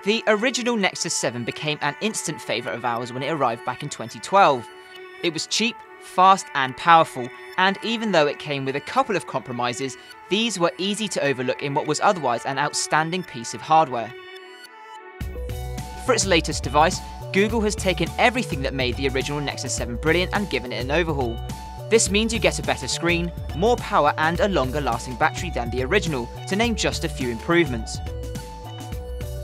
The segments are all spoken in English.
The original Nexus 7 became an instant favourite of ours when it arrived back in 2012. It was cheap, fast and powerful, and even though it came with a couple of compromises, these were easy to overlook in what was otherwise an outstanding piece of hardware. For its latest device, Google has taken everything that made the original Nexus 7 brilliant and given it an overhaul. This means you get a better screen, more power and a longer lasting battery than the original, to name just a few improvements.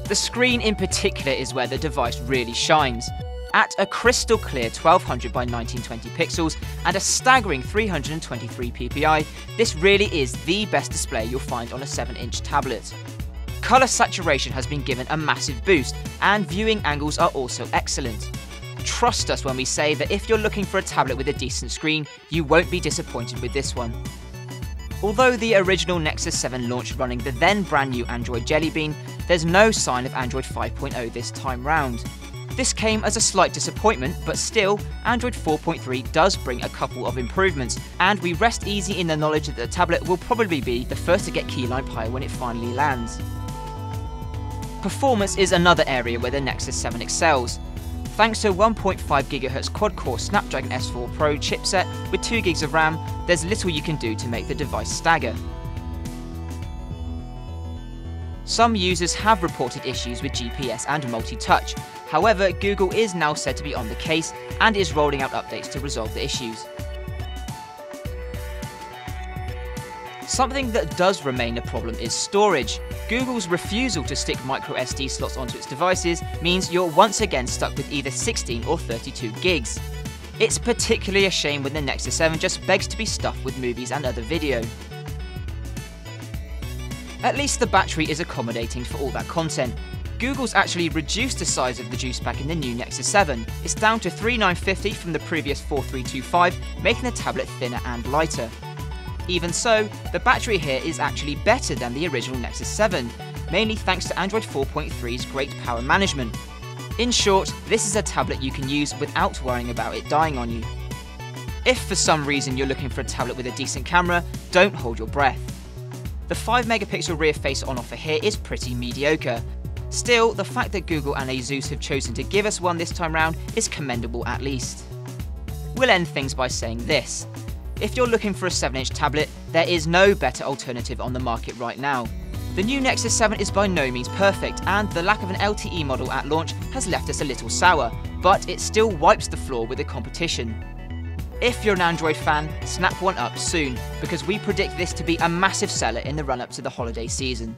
The screen in particular is where the device really shines. At a crystal clear 1200 by 1920 pixels and a staggering 323 ppi, this really is the best display you'll find on a 7-inch tablet. Colour saturation has been given a massive boost, and viewing angles are also excellent. Trust us when we say that if you're looking for a tablet with a decent screen, you won't be disappointed with this one. Although the original Nexus 7 launched running the then brand new Android Jelly Bean, there's no sign of Android 5.0 this time round. This came as a slight disappointment, but still, Android 4.3 does bring a couple of improvements, and we rest easy in the knowledge that the tablet will probably be the first to get Keyline Pi when it finally lands. Performance is another area where the Nexus 7 excels. Thanks to a 1.5 GHz quad-core Snapdragon S4 Pro chipset with 2 GB of RAM, there's little you can do to make the device stagger. Some users have reported issues with GPS and multi-touch. However, Google is now said to be on the case and is rolling out updates to resolve the issues. Something that does remain a problem is storage. Google's refusal to stick micro SD slots onto its devices means you're once again stuck with either 16 or 32 gigs. It's particularly a shame when the Nexus 7 just begs to be stuffed with movies and other video. At least the battery is accommodating for all that content. Google's actually reduced the size of the juice pack in the new Nexus 7. It's down to 3950 from the previous 4325, making the tablet thinner and lighter. Even so, the battery here is actually better than the original Nexus 7, mainly thanks to Android 4.3's great power management. In short, this is a tablet you can use without worrying about it dying on you. If for some reason you're looking for a tablet with a decent camera, don't hold your breath. The 5-megapixel rear face on offer here is pretty mediocre. Still, the fact that Google and ASUS have chosen to give us one this time round is commendable at least. We'll end things by saying this. If you're looking for a 7-inch tablet, there is no better alternative on the market right now. The new Nexus 7 is by no means perfect, and the lack of an LTE model at launch has left us a little sour, but it still wipes the floor with the competition. If you're an Android fan, snap one up soon, because we predict this to be a massive seller in the run-up to the holiday season.